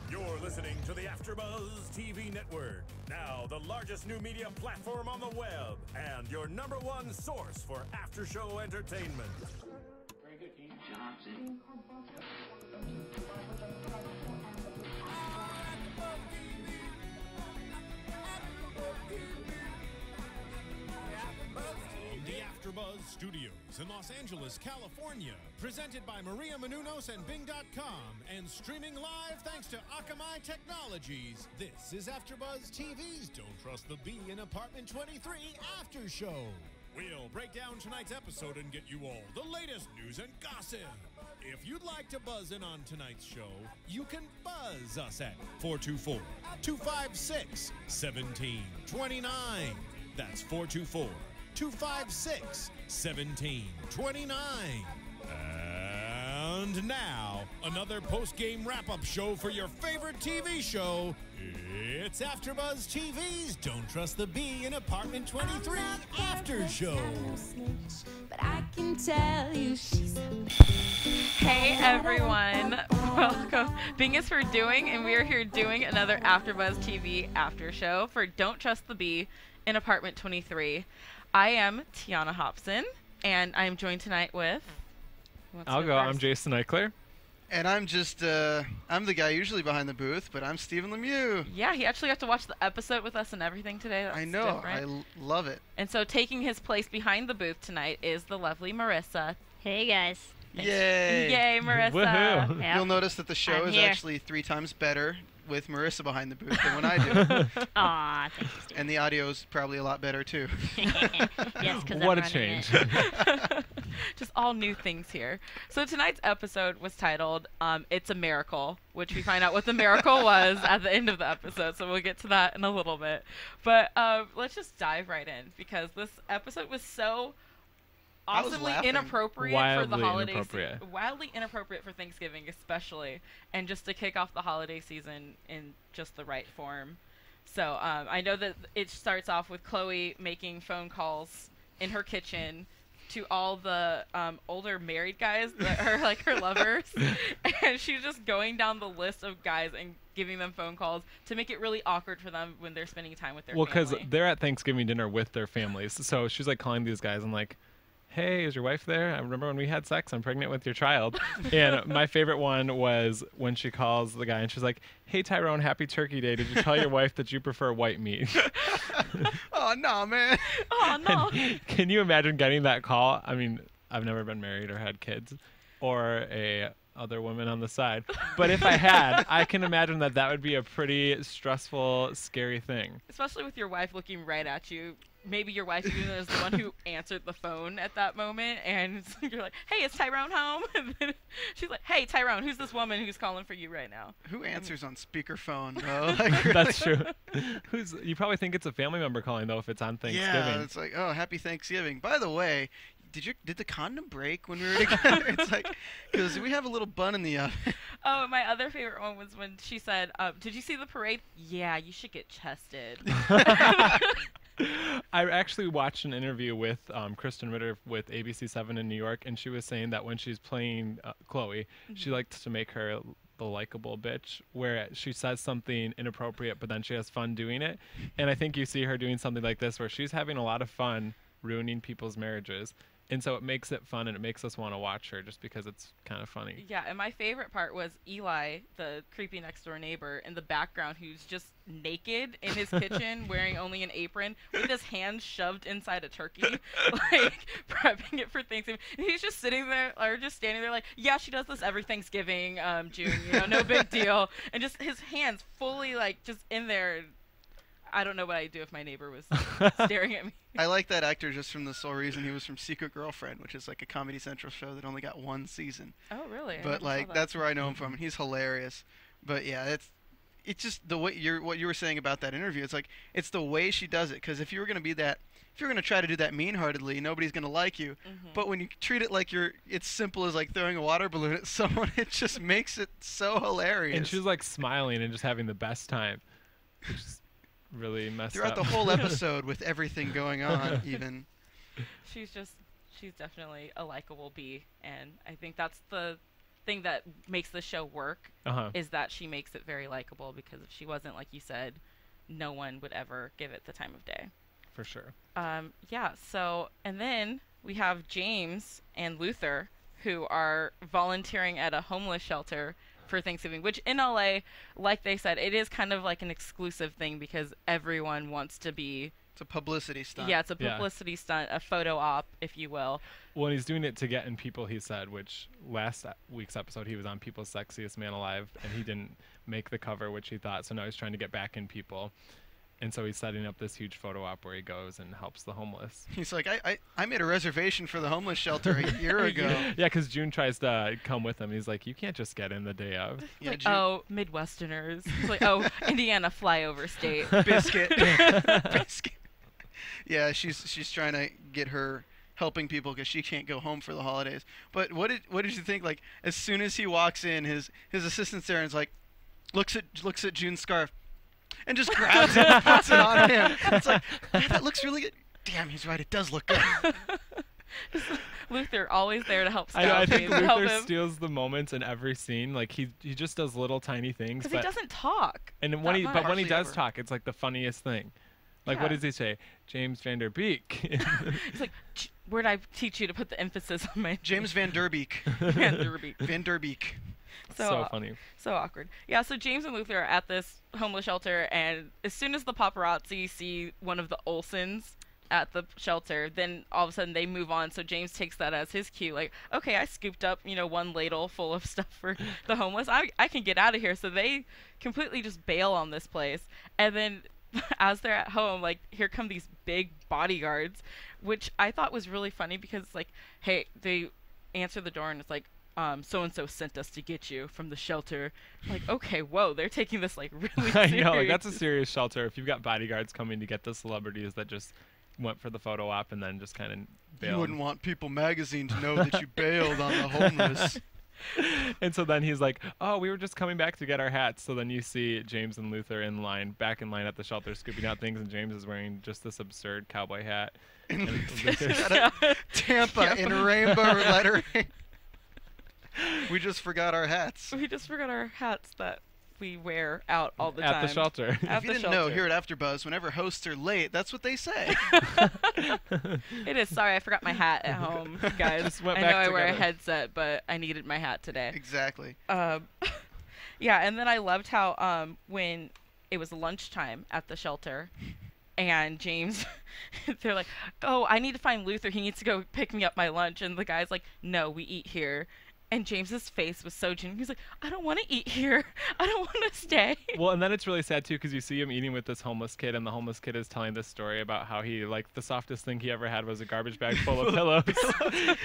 You're listening to the AfterBuzz TV network, now the largest new media platform on the web, and your #1 source for after-show entertainment. Very good, Dean Johnson. The AfterBuzz Studios in Los Angeles, California, presented by Maria Menounos and Bing.com, and streaming live thanks to Akamai Technologies. This is AfterBuzz TV's Don't Trust the Bee in Apartment 23 After Show. We'll break down tonight's episode and get you all the latest news and gossip. If you'd like to buzz in on tonight's show, you can buzz us at 424-256-1729. That's 424-256-1729. And now, another post-game wrap-up show for your favorite TV show. It's AfterBuzz TV's Don't Trust the Bee in Apartment 23 After Show. But I can tell you she's Hey everyone, welcome. Bing is for doing, and we are here doing another AfterBuzz TV after show for Don't Trust the Bee in Apartment 23. I am Tiona Hobson, and I am joined tonight with... I'll go. I'm Jason Ikeler. And I'm just, I'm the guy usually behind the booth, but I'm Stephen Lemieux. Yeah, he actually got to watch the episode with us and everything today. That's I know. different. Love it. And so taking his place behind the booth tonight is the lovely Marissa. Hey guys. Yay. Yay, Marissa. Woohoo. Yep. You'll notice that the show I'm is here. actually 3 times better with Marissa behind the booth than when I do. Aw, thank you, Steve. And the audio is probably a lot better, too. Yes, because What I'm a running change. it. Just all new things here. So tonight's episode was titled It's a Miracle, which we find out what the miracle was at the end of the episode, so we'll get to that in a little bit. But let's just dive right in, because this episode was so I was awesomely laughing. inappropriate for the Wildly holiday inappropriate. wildly inappropriate for Thanksgiving especially, and just to kick off the holiday season in just the right form. So I know that it starts off with Chloe making phone calls in her kitchen to all the older married guys that are like her lovers, and she's just going down the list of guys and giving them phone calls to make it really awkward for them when they're spending time with their Well, because family. they're at Thanksgiving dinner with their families. So she's like calling these guys and like, hey, is your wife there? I remember when we had sex. I'm pregnant with your child. And my favorite one was when she calls the guy and she's like, hey, Tyrone, happy Turkey Day. Did you tell your wife that you prefer white meat? Oh, no, man. Oh no. Can you imagine getting that call? I mean, I've never been married or had kids or a other woman on the side. But if I had, I can imagine that that would be a pretty stressful, scary thing. Especially with your wife looking right at you. Maybe your wife even is the one who answered the phone at that moment, and you're like, hey, is Tyrone home? And then she's like, hey, Tyrone, who's this woman who's calling for you right now? Who answers on speakerphone, though? Like, really? That's true. You probably think it's a family member calling, though, if it's on Thanksgiving. Yeah, it's like, oh, happy Thanksgiving. By the way, did the condom break when we were together? It's like, because we have a little bun in the oven. Oh, my other favorite one was when she said, did you see the parade? Yeah, you should get chested. I actually watched an interview with Kristen Ritter with ABC7 in New York, and she was saying that when she's playing Chloe, she likes to make her the likable bitch, where she says something inappropriate, but then she has fun doing it. And I think you see her doing something like this, where she's having a lot of fun ruining people's marriages. And so it makes it fun, and it makes us want to watch her just because it's kind of funny. Yeah, and my favorite part was Eli, the creepy next door neighbor, in the background, who's just naked in his kitchen, wearing only an apron, with his hands shoved inside a turkey, like prepping it for Thanksgiving. And he's just sitting there, or just standing there, like, yeah, she does this every Thanksgiving, June, no big deal. And just his hands fully, like, just in there. I don't know what I'd do if my neighbor was staring at me. I like that actor just from the sole reason he was from Secret Girlfriend, which is like a Comedy Central show that only got 1 season. Oh, really? I But never saw like that. that's where I know him from, and he's hilarious. But yeah, it's just the way what you were saying about that interview. It's like it's the way she does it. Because if you were gonna be that, if you're gonna try to do that mean-heartedly, nobody's gonna like you. Mm-hmm. But when you treat it like it's simple as like throwing a water balloon at someone, it just makes it so hilarious. And she's like smiling and just having the best time, which is really messed throughout up. the whole episode with everything going on, even. She's definitely a likable bee, and I think that's the thing that makes the show work Uh-huh. is that she makes it very likable, because if she wasn't, like you said, no one would ever give it the time of day. For sure. Yeah, so, and then we have James and Luther, who are volunteering at a homeless shelter for Thanksgiving, which in LA, like they said, it is kind of like an exclusive thing because everyone wants to be... It's a publicity stunt. Yeah, it's a publicity stunt, a photo op, if you will. Well, he's doing it to get in people, he said, which last week's episode he was on People's Sexiest Man Alive, and he didn't make the cover, which he thought, so now he's trying to get back in people. And so he's setting up this huge photo op where he goes and helps the homeless. He's like, I made a reservation for the homeless shelter a year ago. Yeah, because June tries to come with him. He's like, you can't just get in the day of. Yeah, Like, oh, Midwesterners. It's like, oh, Indiana flyover state. Biscuit. Biscuit. Yeah, she's trying to get her helping people because she can't go home for the holidays. But what did you think? Like, as soon as he walks in, his assistant's there and is like, looks at June's scarf, and just grabs it and puts it on him. It's like, yeah, that looks really good. Damn, he's right. It does look good. Luther, always there to help I Scout. think help Luther him. steals the moments in every scene. Like he just does little tiny things. Because he doesn't talk. And then that when he much. when he Hardly does ever. talk, it's like the funniest thing. Like what Yeah. does he say? James Van Der Beek. He's like, where'd I teach you to put the emphasis on my James Van Der Beek. Van Der Beek. Van Der Beek. So funny. So awkward. Yeah, so James and Luther are at this homeless shelter, and as soon as the paparazzi see one of the Olsons at the shelter, then all of a sudden they move on. So James takes that as his cue, like, okay, I scooped up, one ladle full of stuff for the homeless. I can get out of here. So they completely just bail on this place. And then as they're at home, like, here come these big bodyguards, which I thought was really funny because, like, hey, they answer the door and it's like, so-and-so sent us to get you from the shelter. Like, okay, whoa, they're taking this, like, really I serious. know, like that's a serious shelter. If you've got bodyguards coming to get the celebrities that just went for the photo op and then just kind of bailed. You wouldn't want People Magazine to know that you bailed on the homeless. And so then he's like, oh, we were just coming back to get our hats. So then you see James and Luther back in line at the shelter, scooping out things, and James is wearing just this absurd cowboy hat. And Luther's- Tampa in rainbow lettering. We just forgot our hats. We just forgot our hats that we wear out all the time. at the shelter. At If you the didn't know, shelter. here at AfterBuzz, whenever hosts are late, that's what they say. It is. Sorry, I forgot my hat at home, guys. Just went I back know I wear a together. headset, but I needed my hat today. Exactly. Yeah, and then I loved how when it was lunchtime at the shelter, and James, they're like, oh, I need to find Luther. He needs to go pick me up my lunch. And the guy's like, no, we eat here. And James's face was so genuine. He's like, I don't want to eat here. I don't want to stay. Well, and then it's really sad, too, because you see him eating with this homeless kid, and the homeless kid is telling this story about how he, like, the softest thing he ever had was a garbage bag full of pillows.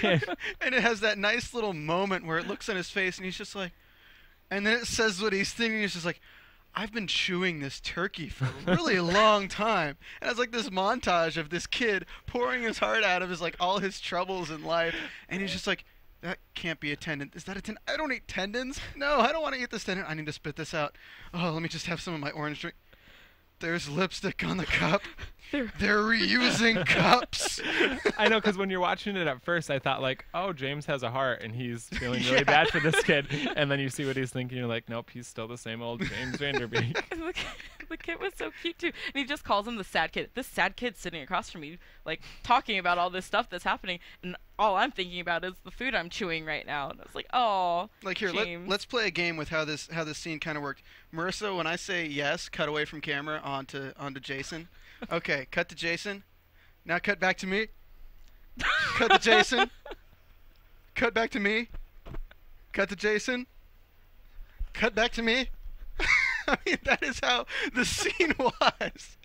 And it has that nice little moment where it looks on his face, and he's just like, and then it says what he's thinking. He's just like, I've been chewing this turkey for a really long time. And it's like this montage of this kid pouring his heart out of his, like, all his troubles in life. And he's just like, that can't be a tendon. Is that a tendon? I don't eat tendons. No, I don't want to eat this tendon. I need to spit this out. Oh, let me just have some of my orange drink. There's lipstick on the cup. They're reusing cups. I know, because when you're watching it at first, I thought, like, oh, James has a heart, and he's feeling really Yeah. bad for this kid. And then you see what he's thinking, you're like, nope, he's still the same old James Van Der Beek. And the kid was so cute too, and he just calls him the sad kid. This sad kid's sitting across from me, like talking about all this stuff that's happening, and all I'm thinking about is the food I'm chewing right now. And I was like, oh, Like here, James. let's play a game with how this scene kind of worked. Marissa, when I say yes, cut away from camera onto Jason. Okay, cut to Jason. Now cut back to me. Cut to Jason. Cut back to me. Cut to Jason. Cut back to me. I mean, that is how the scene was.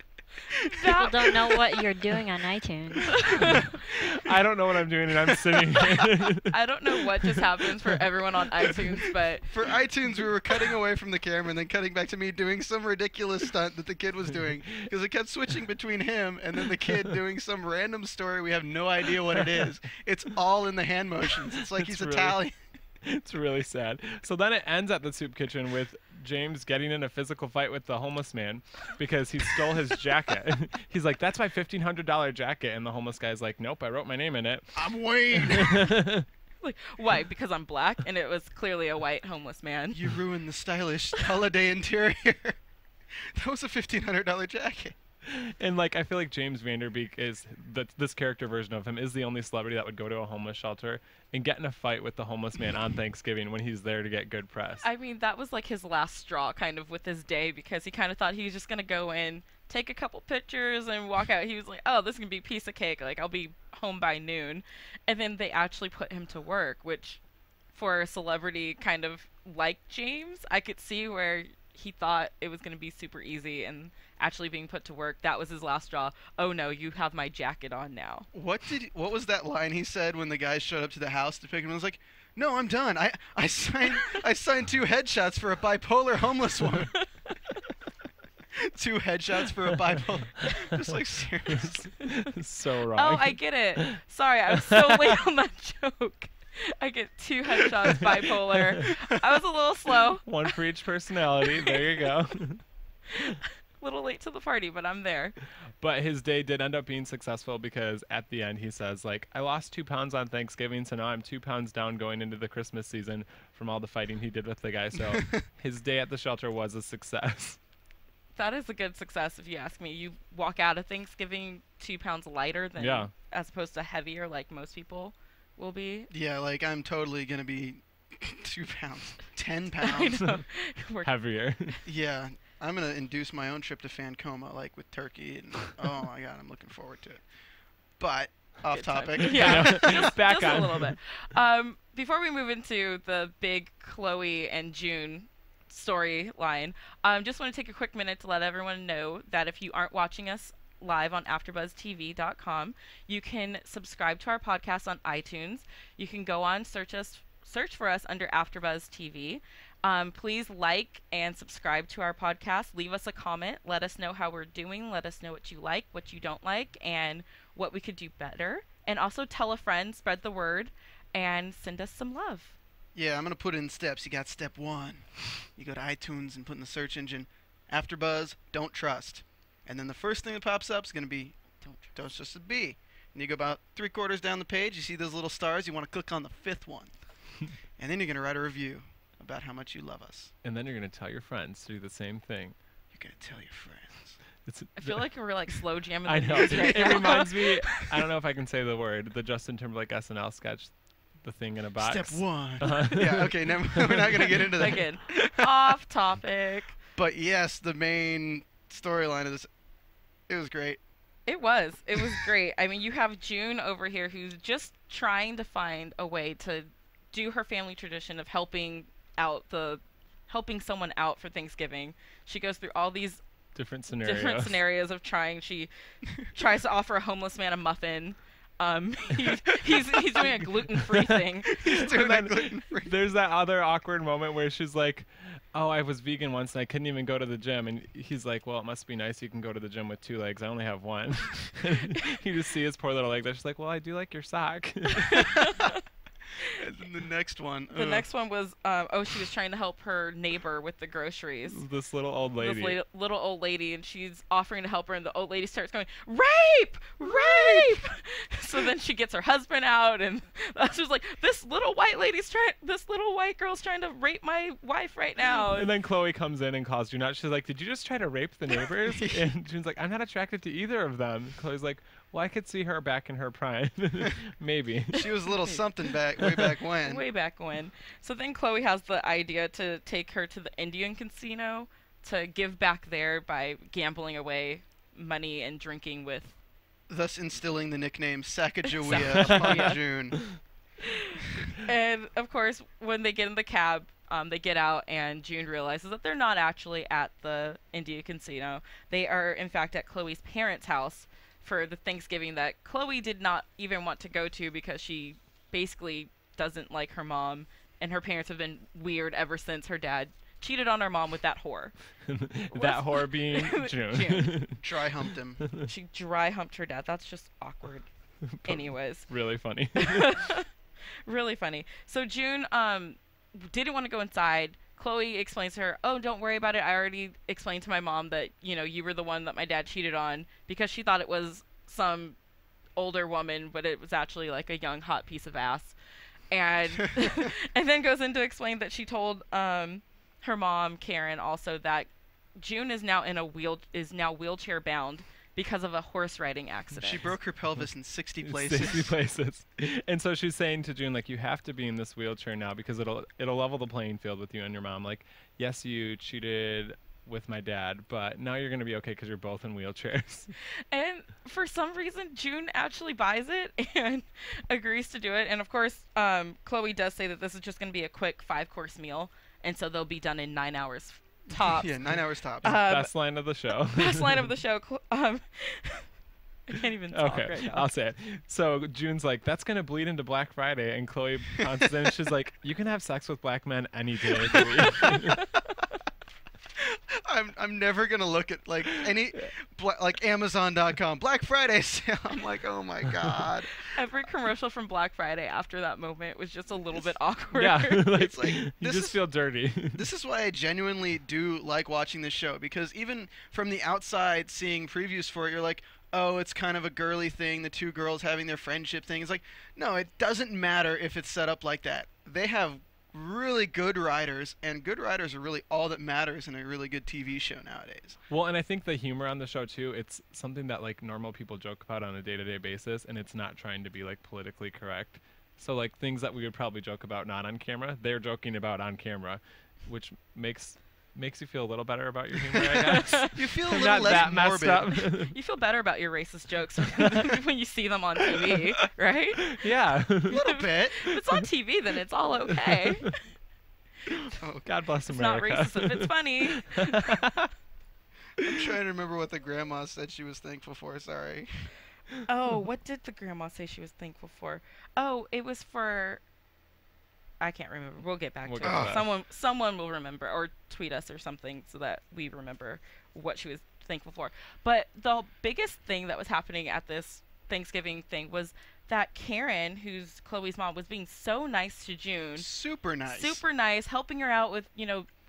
People don't know what you're doing on iTunes. I don't know what I'm doing, and I'm sitting here. I don't know what just happens for everyone on iTunes, but For iTunes, we were cutting away from the camera and then cutting back to me doing some ridiculous stunt that the kid was doing because it kept switching between him and then the kid doing some random story. We have no idea what it is. It's all in the hand motions. It's like It's he's really- Italian. It's really sad. So then it ends at the soup kitchen with James getting in a physical fight with the homeless man because he stole his jacket. He's like, that's my $1,500 jacket. And the homeless guy's like, nope, I wrote my name in it. I'm Wayne. Like, why? Because I'm black, and it was clearly a white homeless man. You ruined the stylish holiday interior. That was a $1,500 jacket. And like, I feel like James Vanderbeek is this character version of him is the only celebrity that would go to a homeless shelter and get in a fight with the homeless man on Thanksgiving when he's there to get good press. I mean, that was like his last straw kind of with his day, because he kind of thought he was just going to go in, take a couple pictures and walk out. He was like, oh, this is going to be a piece of cake. Like, I'll be home by noon. And then they actually put him to work, which for a celebrity kind of like James, I could see where he thought it was going to be super easy, and actually being put to work, that was his last straw. Oh no, you have my jacket on now. What was that line he said when the guy showed up to the house to pick him? I was like, no, I'm done. I signed 2 headshots for a bipolar homeless woman. 2 headshots for a bipolar. Just like, seriously. So wrong. Oh, I get it. Sorry, I was so late on that joke. I get 2 headshots, bipolar. I was a little slow. 1 for each personality. There you go. A little late to the party, but I'm there. But his day did end up being successful, because at the end he says, like, I lost 2 pounds on Thanksgiving, so now I'm 2 pounds down going into the Christmas season from all the fighting he did with the guy. So his day at the shelter was a success. That is a good success, if you ask me. You walk out of Thanksgiving 2 pounds lighter than, as opposed to heavier like most people will be. Yeah, like, I'm totally going to be 2 pounds, 10 pounds. Heavier. Yeah. I'm going to induce my own tryptophan, like with turkey. And, oh, my God, I'm looking forward to it. But, off topic. Yeah, Back just on. a little bit. Before we move into the big Chloe and June storyline, just want to take a quick minute to let everyone know that if you aren't watching us live on AfterBuzzTV.com, you can subscribe to our podcast on iTunes. You can go on, search for us under AfterBuzz TV. Please like and subscribe to our podcast. Leave us a comment. Let us know how we're doing. Let us know what you like, what you don't like, and what we could do better. And also tell a friend, spread the word, and send us some love. Yeah, I'm going to put it in steps. You got step 1. You go to iTunes and put in the search engine, AfterBuzz, don't trust. And then the first thing that pops up is going to be, don't trust a B. And you go about 3/4 down the page. You see those little stars. You want to click on the 5th one. And then you're going to write a review about how much you love us. And then you're going to tell your friends to do the same thing. You're going to tell your friends. I feel like we're like slow jamming. I the know. music right It now. reminds me, I don't know if I can say the word, the Justin Timberlake SNL sketch, the thing in a box. Step 1. Yeah, okay, we're not going to get into that. Again, off topic. But yes, the main storyline of this, it was great. It was great. I mean, you have June over here who's just trying to find a way to do her family tradition of helping someone out for Thanksgiving. She goes through all these different scenarios of trying. She tries to offer a homeless man a muffin. He's doing a gluten-free thing. There's that other awkward moment where she's like, oh, I was vegan once and I couldn't even go to the gym. And he's like, well, it must be nice you can go to the gym with 2 legs. I only have 1. You just see his poor little leg. She's like, well, I do like your sock. And then the next one. The next one was, she was trying to help her neighbor with the groceries. This little old lady. This little old lady, and she's offering to help her, and the old lady starts going, rape! Rape! So then she gets her husband out, and she was like, this little white girl's trying to rape my wife right now. And then Chloe comes in and calls June out. She's like, did you just try to rape the neighbors? And June's like, I'm not attracted to either of them. Chloe's like, well, I could see her back in her prime. Maybe. She was a little something way back when. Way back when. So then Chloe has the idea to take her to the Indian casino to give back there by gambling away money and drinking with. Thus instilling the nickname Sacagawea upon June. And, of course, when they get in the cab, they get out, and June realizes that they're not actually at the Indian casino. They are, in fact, at Chloe's parents' house for the Thanksgiving that Chloe did not even want to go to because she basically doesn't like her mom, and her parents have been weird ever since her dad cheated on her mom with that whore. That whore being June. Dry humped him. She dry humped her dad. That's just awkward. Anyways. Really funny. Really funny. So June didn't want to go inside. Chloe explains to her, oh, don't worry about it. I already explained to my mom that, you were the one that my dad cheated on, because she thought it was some older woman, but it was actually like a young, hot piece of ass. and and then goes in to explain that she told her mom Karen also that June is now wheelchair bound because of a horse riding accident. She broke her pelvis in 60 places. 60 places. And so she's saying to June, like, you have to be in this wheelchair now because it'll level the playing field with you and your mom. Like, yes, you cheated with my dad, but now you're going to be okay because you're both in wheelchairs. And for some reason, June actually buys it and agrees to do it. And of course, Chloe does say that this is just going to be a quick 5-course meal, and so they'll be done in 9 hours tops. Yeah, 9 hours tops. Best line of the show. Best line of the show. I can't even talk right now. I'll say it. So June's like, that's going to bleed into Black Friday, and Chloe pounces in and she's like, you can have sex with black men any day of the week. I'm never gonna look at like like Amazon.com Black Friday sale. I'm like, oh my god. Every commercial from Black Friday after that moment was just a little bit awkward. Yeah, It's like you just feel dirty. This is why I genuinely do like watching this show, because even from the outside seeing previews for it, you're like, oh, it's kind of a girly thing, the two girls having their friendship thing. It's like, no, it doesn't matter if it's set up like that. They have really good writers, and good writers are really all that matters in a really good TV show nowadays. Well, and I think the humor on the show too, it's something that like normal people joke about on a day-to-day basis, and it's not trying to be like politically correct. So like things that we would probably joke about not on camera, they're joking about on camera, which makes you feel a little better about your humor, I guess. You feel a I'm little not less that messed morbid. up. You feel better about your racist jokes when you see them on TV, right? Yeah. A little bit. If it's on TV, then it's all okay. Oh, God bless It's America. not racist if it's funny. I'm trying to remember what the grandma said she was thankful for. Sorry. Oh, what did the grandma say she was thankful for? Oh, it was for... I can't remember. We'll get back We'll to get it. to that. Someone will remember, or tweet us or something so that we remember what she was thankful for. But the biggest thing that was happening at this Thanksgiving thing was that Karen, who's Chloe's mom, was being so nice to June. Super nice. Super nice, helping her out with,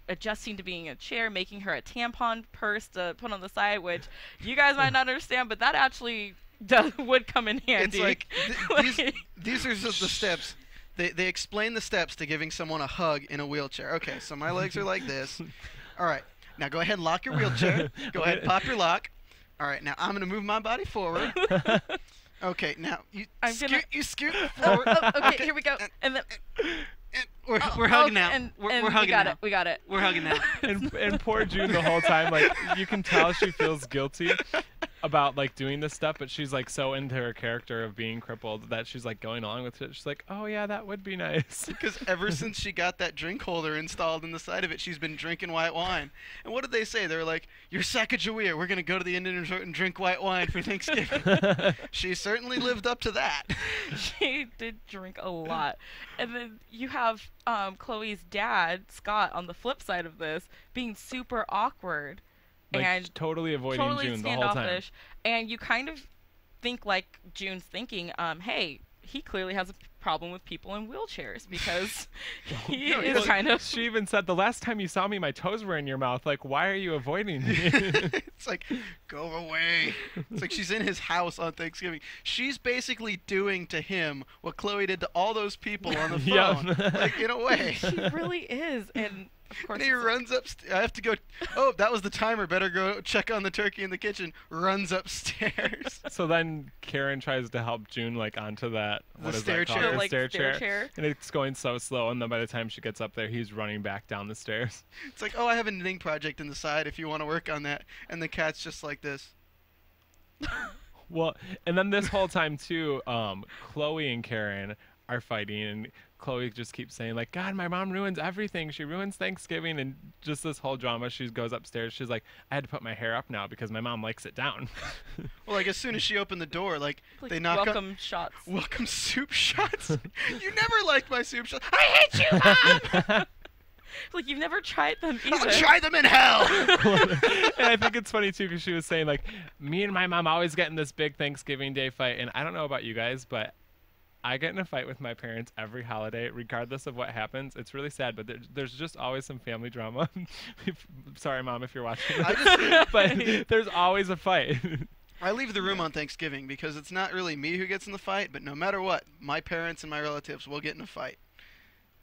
adjusting to being in a chair, making her a tampon purse to put on the side, which you guys might not understand, but that actually would come in handy. It's like, these are just the steps. They explain the steps to giving someone a hug in a wheelchair. Okay, so my legs are like this. All right, now go ahead and lock your wheelchair. Go ahead, pop your lock. All right, now I'm going to move my body forward. Okay, now you scoot forward. Okay, here we go. And then... We're hugging now. We're hugging now. We got it. We're hugging now. And poor June the whole time, like, you can tell she feels guilty about, like, doing this stuff, but she's, like, so into her character of being crippled that she's, like, going along with it. She's like, oh, yeah, that would be nice. Because ever since she got that drink holder installed in the side of it, she's been drinking white wine. And what did they say? They were like, you're Sacagawea. We're going to go to the Indian resort and drink white wine for Thanksgiving. She certainly lived up to that. She did drink a lot. And then you have Chloe's dad, Scott, on the flip side of this, being super awkward. Like, and totally avoiding June the whole time. standoffish. And you kind of think like June's thinking, hey, he clearly has a problem with people in wheelchairs because he is kind of... She even said, the last time you saw me, my toes were in your mouth. Like, why are you avoiding me? It's like, go away. It's like she's in his house on Thanksgiving. She's basically doing to him what Chloe did to all those people on the phone. Yep. Like, in a way. She really is. And of course, And he runs upstairs. I have to go. Oh, that was the timer. Better go check on the turkey in the kitchen. Runs upstairs. So then Karen tries to help June, like, onto that. What is stair that called? chair. The Like, stair stair chair. chair. And it's going so slow, and then by the time she gets up there, he's running back down the stairs. It's like, oh, I have a knitting project in the side if you want to work on that. And the cat's just like this. Well, and then this whole time, too, Chloe and Karen are fighting, and Chloe just keeps saying, like, God, my mom ruins everything. She ruins Thanksgiving, and just this whole drama. She goes upstairs. She's like, I had to put my hair up now because my mom likes it down. Well, like, as soon as she opened the door, like they knock welcome shots. Welcome soup shots. You never liked my soup shots. I hate you, Mom! Like, you've never tried them either. I'll try them in hell! And I think it's funny, too, because she was saying, like, me and my mom always get in this big Thanksgiving Day fight, and I don't know about you guys, but I get in a fight with my parents every holiday, regardless of what happens. It's really sad, but there's just always some family drama. Sorry, Mom, if you're watching. But there's always a fight. I leave the room on Thanksgiving because it's not really me who gets in the fight, but no matter what, my parents and my relatives will get in a fight.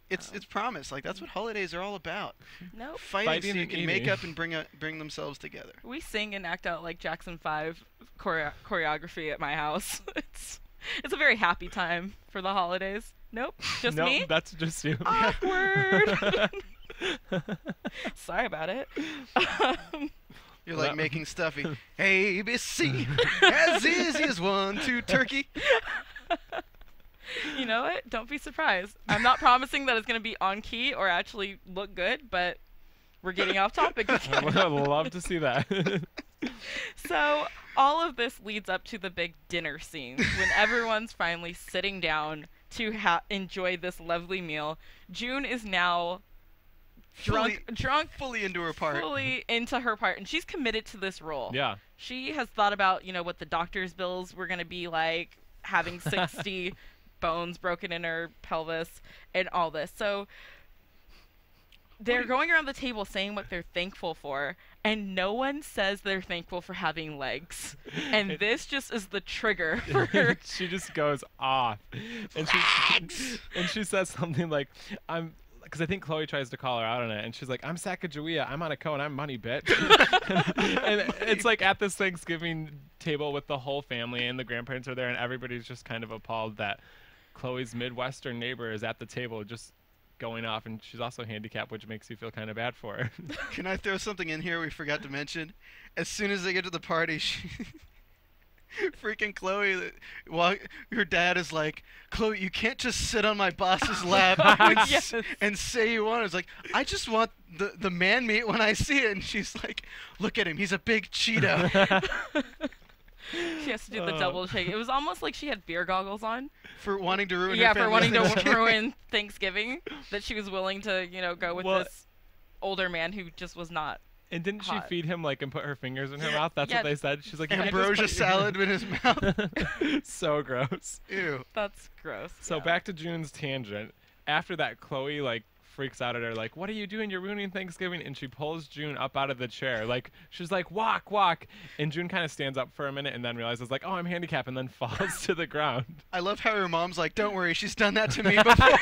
It's promise. Like, that's what holidays are all about. Nope. Fighting so you can make up and bring themselves together. We sing and act out like Jackson 5 choreography at my house. It's a very happy time for the holidays. Nope, just me? Nope, that's just you. Awkward. Sorry about it. You're like making stuffy. A, B, C, as easy as 1, 2, turkey. You know what? Don't be surprised. I'm not promising that it's going to be on key or actually look good, but we're getting off topic again. I would love to see that. So all of this leads up to the big dinner scene when everyone's finally sitting down to enjoy this lovely meal. June is now drunk, fully into her part. Fully into her part, and she's committed to this role. Yeah. She has thought about, what the doctor's bills were going to be like, having 60 bones broken in her pelvis and all this. So they're going around the table saying what they're thankful for, and no one says they're thankful for having legs. And this just is the trigger for her. She just goes off. And she says something like, because I think Chloe tries to call her out on it, and she's like, I'm Sacagawea, I'm on a cone, I'm money, bitch. and it's like at this Thanksgiving table with the whole family, and the grandparents are there, and everybody's just kind of appalled that Chloe's Midwestern neighbor is at the table just going off, and she's also handicapped, which makes you feel kind of bad for her. Can I throw something in here we forgot to mention? As soon as they get to the party, freaking Chloe, her dad is like, Chloe, you can't just sit on my boss's lap and say you want it. It's like, I just want the man meat when I see it. And she's like, look at him, he's a big Cheeto. She has to do the double shake. It was almost like she had beer goggles on. For wanting to ruin for wanting to ruin Thanksgiving, that she was willing to, go with this older man who just was not. And didn't hot. she feed him and put her fingers in her mouth? That's what they said. She's like, ambrosia salad in his mouth. So gross. Ew. That's gross. So back to June's tangent. After that, Chloe freaks out at her, like, what are you doing? You're ruining Thanksgiving. And she pulls June up out of the chair. She's like, walk. And June kind of stands up for a minute and then realizes, oh, I'm handicapped, and then falls to the ground. I love how her mom's like, don't worry, she's done that to me before.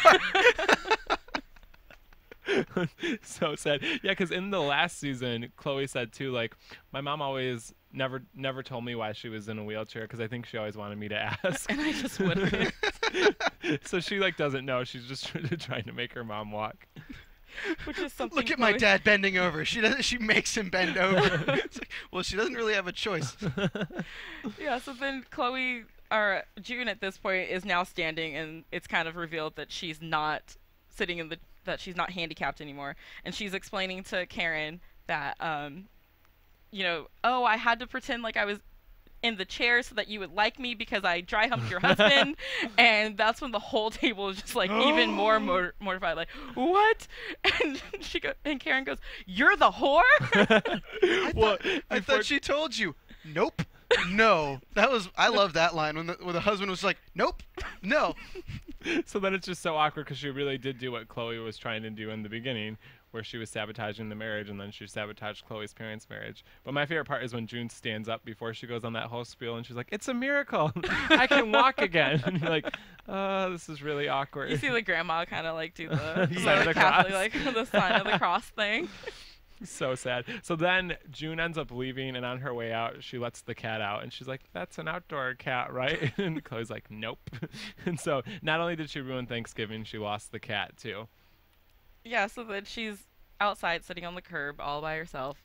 So sad. Yeah, because in the last season, Chloe said too, my mom always never told me why she was in a wheelchair, because I think she always wanted me to ask. And I just wouldn't. So she doesn't know. She's just trying to make her mom walk. Which is something. Look at my dad bending over. She makes him bend over. It's like, well, she doesn't really have a choice. Yeah. So then June at this point is now standing, and it's kind of revealed that she's not sitting that she's not handicapped anymore, and she's explaining to Karen that I had to pretend like I was in the chair so that you would like me because I dry humped your husband. And that's when the whole table is just even more mortified, like, what? And Karen goes, you're the whore? I thought she told you. Nope. No. I love that line when the husband was like, nope, no. So then it's just so awkward, because she really did do what Chloe was trying to do in the beginning, where she was sabotaging the marriage, and then she sabotaged Chloe's parents' marriage. But my favorite part is when June stands up before she goes on that whole spiel, and she's like, it's a miracle. I can walk again. And you're like, oh, this is really awkward. You see the grandma kind of do the sign of the cross. the sign of the cross thing. So sad. So then June ends up leaving, and on her way out, she lets the cat out, and she's like, that's an outdoor cat, right? And Chloe's like, nope. And so not only did she ruin Thanksgiving, she lost the cat too. Yeah, so then she's outside sitting on the curb all by herself.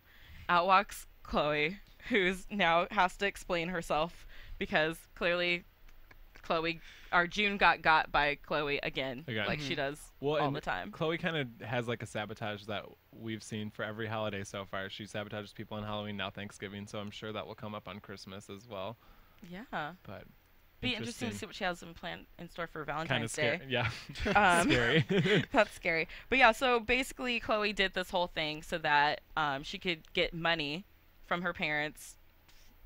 Out walks Chloe, who's now has to explain herself because clearly June got by Chloe again. Like she does all the time. Chloe kind of has a sabotage that we've seen for every holiday so far. She sabotages people on Halloween, now Thanksgiving, so I'm sure that will come up on Christmas as well. Yeah. But be interesting to see what she has in store for Valentine's Day. Yeah. Scary. That's scary. But yeah, so basically Chloe did this whole thing so that she could get money from her parents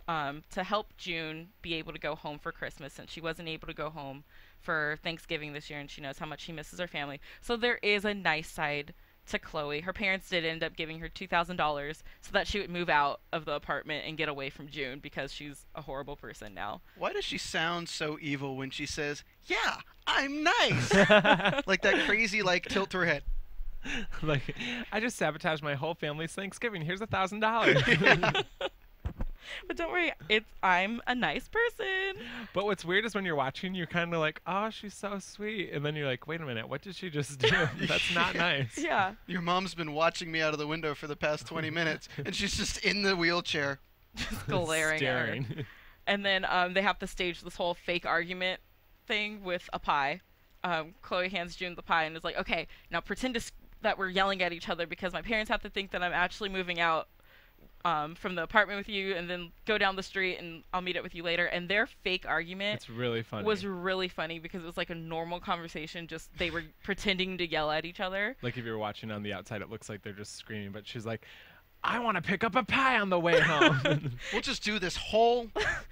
to help June be able to go home for Christmas, since she wasn't able to go home for Thanksgiving this year, and she knows how much she misses her family. So there is a nice side to Chloe. Her parents did end up giving her $2,000 so that she would move out of the apartment and get away from June because she's a horrible person now. Why does she sound so evil when she says, "Yeah, I'm nice"? Like that crazy tilt to her head. Like, I just sabotaged my whole family's Thanksgiving. Here's $1,000. But don't worry, I'm a nice person. But what's weird is when you're watching, you're kind of like, oh, she's so sweet. And then you're like, wait a minute, what did she just do? That's not nice. Yeah. Your mom's been watching me out of the window for the past 20 minutes, and she's just in the wheelchair. Just glaring at her. And then they have to stage this whole fake argument thing with a pie. Chloe hands June the pie and is like, okay, now pretend that we're yelling at each other because my parents have to think that I'm actually moving out from the apartment with you, and then go down the street and I'll meet up with you later. And their fake argument it's really funny. Was really funny because it was like a normal conversation, just they were pretending to yell at each other. Like if you're watching on the outside, it looks like they're just screaming, but she's like, I want to pick up a pie on the way home. We'll just do this whole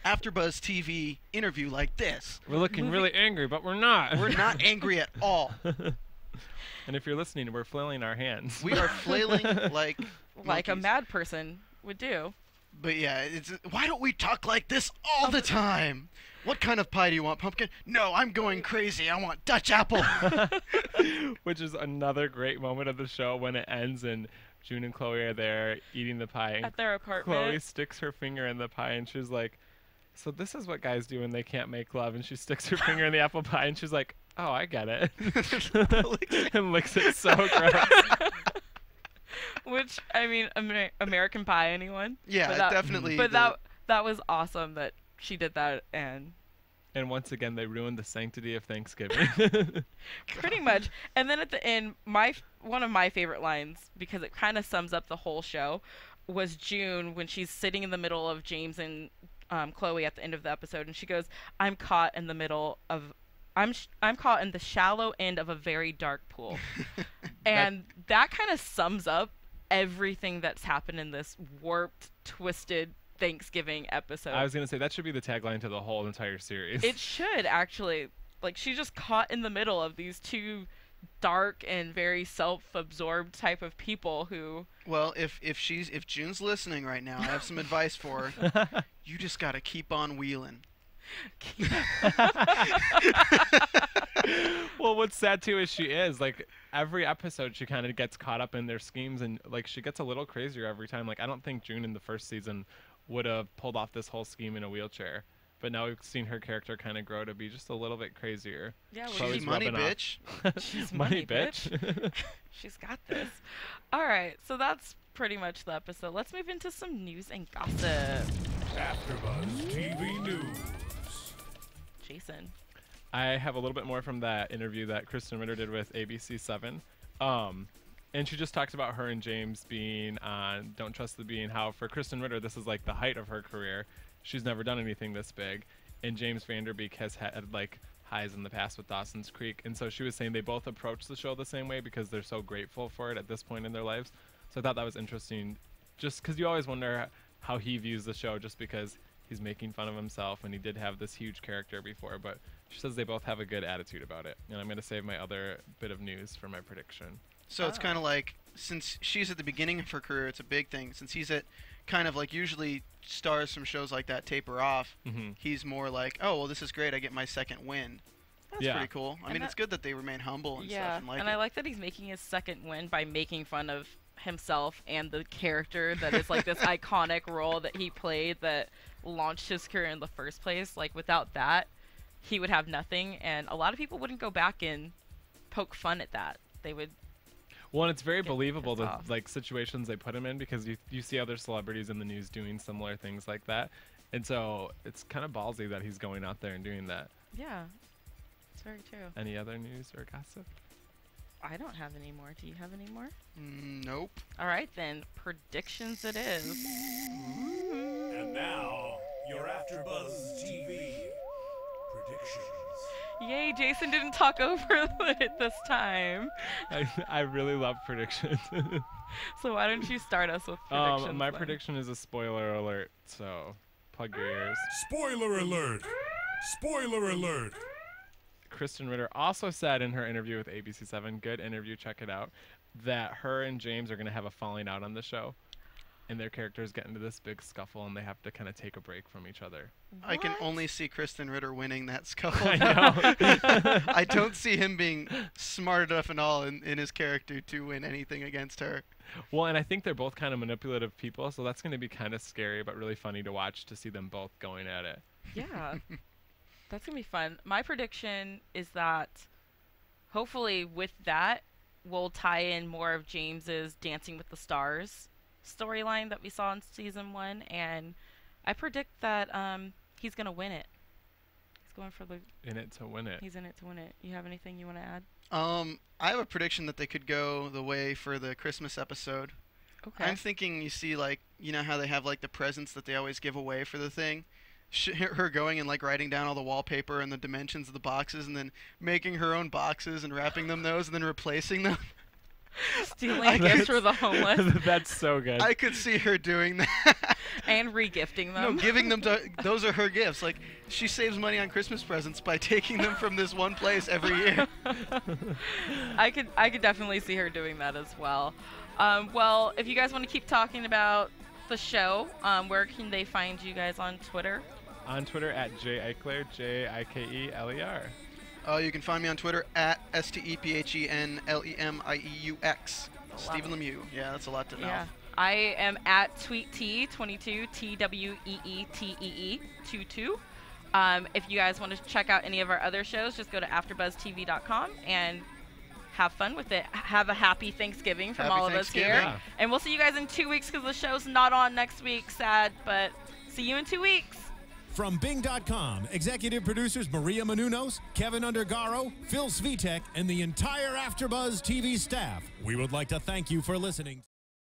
AfterBuzz TV interview like this. We're looking really angry, but we're not. We're not angry at all. And if you're listening, we're flailing our hands. We are flailing like a monkeys. mad person would do. But yeah, why don't we talk like this all the time? What kind of pie do you want, pumpkin? No, I'm going crazy. I want Dutch apple. Which is another great moment of the show when it ends and June and Chloe are there eating the pie. At their apartment. Chloe sticks her finger in the pie and she's like, so this is what guys do when they can't make love. And she sticks her finger in the apple pie and she's like, oh, I get it. And licks it so gross. Which, I mean, American Pie, anyone? Yeah, definitely. But that was awesome that she did that, and once again, they ruined the sanctity of Thanksgiving. Pretty much. And then at the end, one of my favorite lines, because it kind of sums up the whole show, was June when she's sitting in the middle of James and Chloe at the end of the episode, and she goes, I'm caught in the shallow end of a very dark pool. And that kind of sums up everything that's happened in this warped, twisted Thanksgiving episode. I was going to say, that should be the tagline to the whole entire series. It should, actually. Like, she's just caught in the middle of these two dark and very self-absorbed type of people who... Well, if June's listening right now, I have some advice for her. You just got to keep on wheeling. Well, what's sad too is she is like every episode she kind of gets caught up in their schemes, and like she gets a little crazier every time. Like I don't think June in the first season would have pulled off this whole scheme in a wheelchair, but now we've seen her character kind of grow to be just a little bit crazier. Yeah, she's money, bitch. She's money, bitch. She's got this. All right, so that's pretty much the episode. Let's move into some news and gossip. AfterBuzz TV News. Jason. I have a little bit more from that interview that Kristen Ritter did with ABC7. And she just talks about her and James being on Don't Trust the Bee, and how for Kristen Ritter, this is like the height of her career. She's never done anything this big. And James Vanderbeek has had like highs in the past with Dawson's Creek. And so she was saying they both approach the show the same way because they're so grateful for it at this point in their lives. So I thought that was interesting, just because you always wonder how he views the show, just because he's making fun of himself and he did have this huge character before. But she says they both have a good attitude about it. And I'm going to save my other bit of news for my prediction. So it's kind of like, since she's at the beginning of her career, it's a big thing. Since he's at kind of like, usually stars from shows like that taper off, he's more like, oh, well, this is great. I get my second win. That's pretty cool. I mean, it's good that they remain humble and stuff. And I like that he's making his second win by making fun of himself and the character that is like this iconic role that he played that launched his career in the first place. Like, without that, he would have nothing, and a lot of people wouldn't go back and poke fun at that. They would... Well, and it's very believable, the like situations they put him in, because you see other celebrities in the news doing similar things like that. And so it's kind of ballsy that he's going out there and doing that. Yeah, it's very true. Any other news or gossip? I don't have any more. Do you have any more? Nope. All right, then. Predictions it is. And now, your AfterBuzz TV predictions. Yay, Jason didn't talk over it this time. I really love predictions. So why don't you start us with predictions? My prediction is a spoiler alert, so plug your ears. Spoiler alert! Spoiler alert! Kristen Ritter also said in her interview with ABC7, good interview, check it out, that her and James are going to have a falling out on the show. And their characters get into this big scuffle, and they have to kind of take a break from each other. I can What? only see Kristen Ritter winning that scuffle. I know. I don't see him being smart enough and all in his character to win anything against her. Well, and I think they're both kind of manipulative people, so that's going to be kind of scary but really funny to watch to see them both going at it. Yeah. That's going to be fun. My prediction is that hopefully with that, we'll tie in more of James's Dancing with the Stars storyline that we saw in season 1, and I predict that he's going to win it. He's going for the... In it to win it. He's in it to win it. You have anything you want to add? I have a prediction that they could go the way for the Christmas episode. Okay. I'm thinking, you see, like, you know how they have, like, the presents that they always give away for the thing? Her going and, like, writing down all the wallpaper and the dimensions of the boxes and then making her own boxes and wrapping them those and then replacing them. Stealing gifts for the homeless. That's so good. I could see her doing that. And re-gifting them. No, giving them to... Those are her gifts. Like, she saves money on Christmas presents by taking them from this one place every year. I could definitely see her doing that as well. Well, if you guys want to keep talking about the show, where can they find you guys on Twitter? On Twitter at Ikeler, Ikeler. You can find me on Twitter at StephenLemieux. Stephen Lemieux. Yeah, that's a lot to know. Yeah. I am at TweetT22, TWEETEE22. If you guys want to check out any of our other shows, just go to AfterBuzzTV.com and have fun with it. Have a happy Thanksgiving from Happy all of us here. Thanksgiving. Yeah. And we'll see you guys in 2 weeks because the show's not on next week. Sad, but see you in 2 weeks. From Bing.com, executive producers Maria Menounos, Kevin Undergaro, Phil Svitek, and the entire AfterBuzz TV staff, we would like to thank you for listening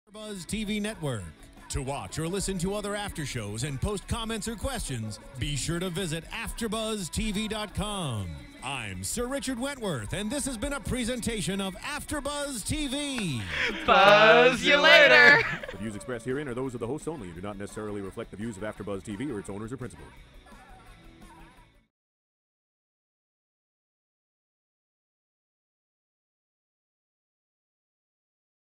to AfterBuzz TV Network. To watch or listen to other after shows and post comments or questions, be sure to visit AfterBuzzTV.com. I'm Sir Richard Wentworth, and this has been a presentation of AfterBuzz TV. Buzz you later. The views expressed herein are those of the hosts only and do not necessarily reflect the views of AfterBuzz TV or its owners or principals.